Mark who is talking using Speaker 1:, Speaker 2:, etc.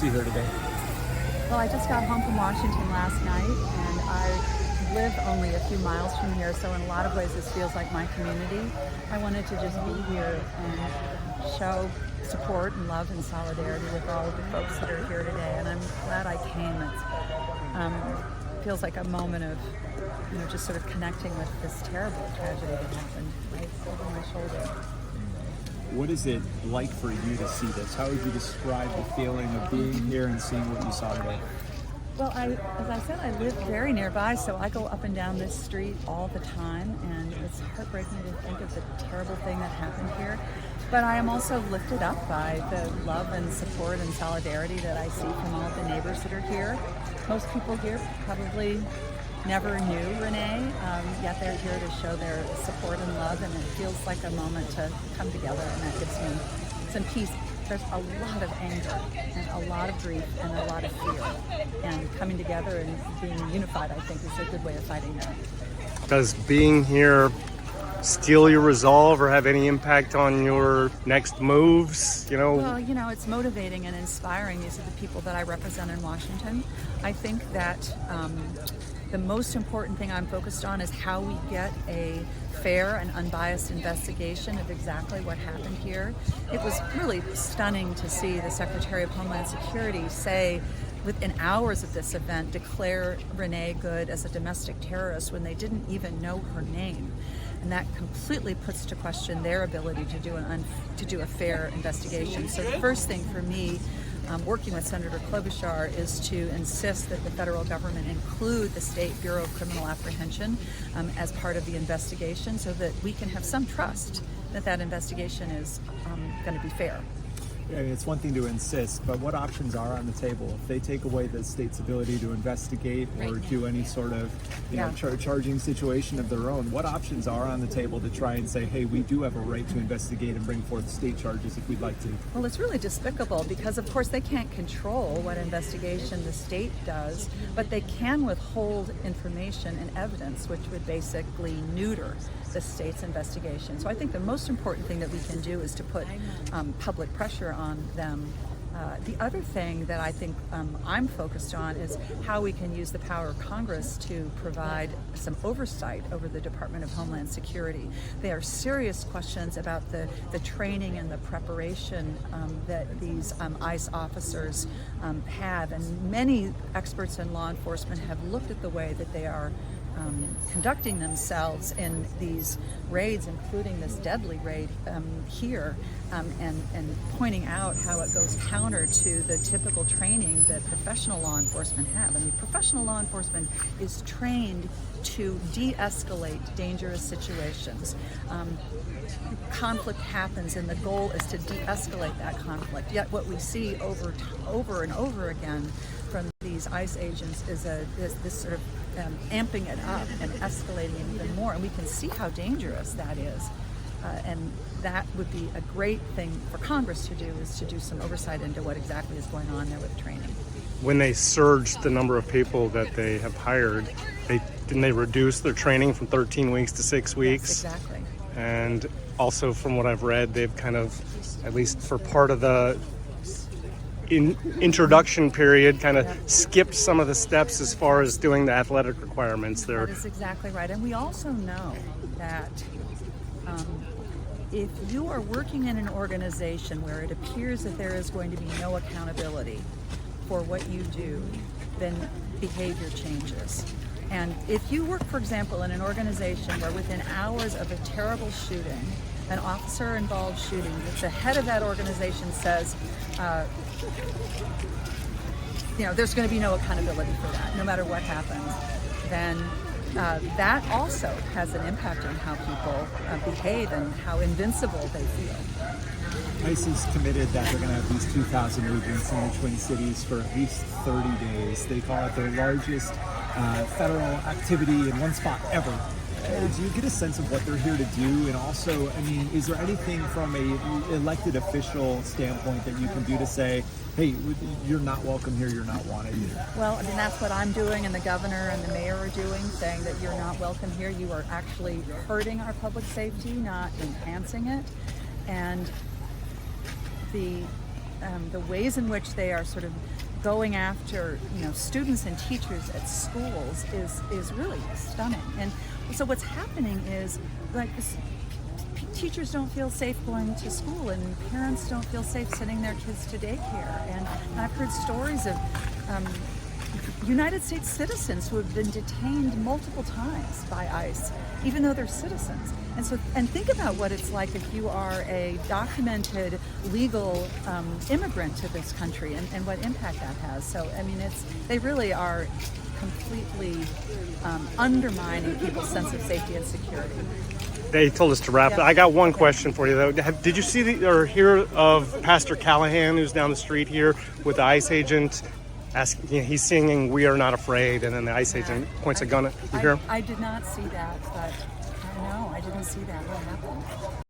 Speaker 1: brings you here today?
Speaker 2: Well, I just got home from Washington last night, and I live only a few miles from here, so in a lot of ways this feels like my community. I wanted to just be here and show support and love and solidarity with all of the folks that are here today, and I'm glad I came. It feels like a moment of, just sort of connecting with this terrible tragedy that happened right over my shoulder.
Speaker 1: What is it like for you to see this? How would you describe the feeling of being here and seeing what you saw today?
Speaker 2: Well, as I said, I live very nearby, so I go up and down this street all the time, and it's heartbreaking to think of the terrible thing that happened here. But I am also lifted up by the love and support and solidarity that I see from all of the neighbors that are here. Most people here probably never knew Renee, yet they're here to show their support and love, and it feels like a moment to come together, and that gives me some peace. There's a lot of anger and a lot of grief and a lot of fear, and coming together and being unified, I think, is a good way of fighting that.
Speaker 3: Does being here steal your resolve or have any impact on your next moves?
Speaker 2: Well, it's motivating and inspiring. These are the people that I represent in Washington. I think that the most important thing I'm focused on is how we get a fair and unbiased investigation of exactly what happened here. It was really stunning to see the Secretary of Homeland Security say, within hours of this event, declare Renee Good as a domestic terrorist when they didn't even know her name. And that completely puts to question their ability to do a fair investigation. So the first thing for me, working with Senator Klobuchar, is to insist that the federal government include the State Bureau of Criminal Apprehension as part of the investigation, so that we can have some trust that that investigation is going to be fair.
Speaker 1: I mean, it's one thing to insist, but what options are on the table? If they take away the state's ability to investigate or do any sort of charging situation of their own, what options are on the table to try and say, hey, we do have a right to investigate and bring forth state charges if we'd like to?
Speaker 2: Well, it's really despicable because, of course, they can't control what investigation the state does, but they can withhold information and evidence, which would basically neuter the state's investigation. So I think the most important thing that we can do is to put public pressure on them. The other thing that I think I'm focused on is how we can use the power of Congress to provide some oversight over the Department of Homeland Security. There are serious questions about the training and the preparation that these ICE officers have, and many experts in law enforcement have looked at the way that they are conducting themselves in these raids, including this deadly raid here, and pointing out how it goes counter to the typical training that professional law enforcement have. I mean, professional law enforcement is trained to de-escalate dangerous situations. Conflict happens, and the goal is to de-escalate that conflict. Yet what we see over and over again from these ICE agents is this sort of amping it up and escalating it even more, and we can see how dangerous that is. And that would be a great thing for Congress to do, is to do some oversight into what exactly is going on there with training.
Speaker 3: When they surged the number of people that they have hired, didn't they reduce their training from 13 weeks to 6 weeks?
Speaker 2: Yes, exactly.
Speaker 3: And also, from what I've read, they've kind of, at least for part of the introduction period, kind of skipped some of the steps as far as doing the athletic requirements there.
Speaker 2: That is exactly right. And we also know that if you are working in an organization where it appears that there is going to be no accountability for what you do, then behavior changes. And if you work, for example, in an organization where within hours of a terrible shooting, an officer-involved shooting, the head of that organization says, there's going to be no accountability for that, no matter what happens, then that also has an impact on how people behave and how invincible they feel.
Speaker 1: ICE is committed that they're going to have these 2,000 agents in the Twin Cities for at least 30 days. They call it their largest federal activity in one spot ever. Do you get a sense of what they're here to do? And also, I mean, is there anything from a elected official standpoint that you can do to say, hey, you're not welcome here, you're not wanted here?
Speaker 2: Well, I mean, that's what I'm doing, and the governor and the mayor are doing, saying that you're not welcome here. You are actually hurting our public safety, not enhancing it. And the the ways in which they are sort of going after, students and teachers at schools is really stunning. And so what's happening is, like, teachers don't feel safe going to school, and parents don't feel safe sending their kids to daycare. And I've heard stories of United States citizens who have been detained multiple times by ICE, even though they're citizens. And think about what it's like if you are a documented legal immigrant to this country, and what impact that has. So, I mean, they really are completely undermining people's sense of safety and security.
Speaker 3: They told us to wrap.
Speaker 2: Yeah.
Speaker 3: I got one question for you though. Did you see or hear of Pastor Callahan, who's down the street here with the ICE agent? He's singing "We Are Not Afraid," and then the ICE agent points a gun at you. Hear him?
Speaker 2: I did not see that, but no, I didn't see that. What happened?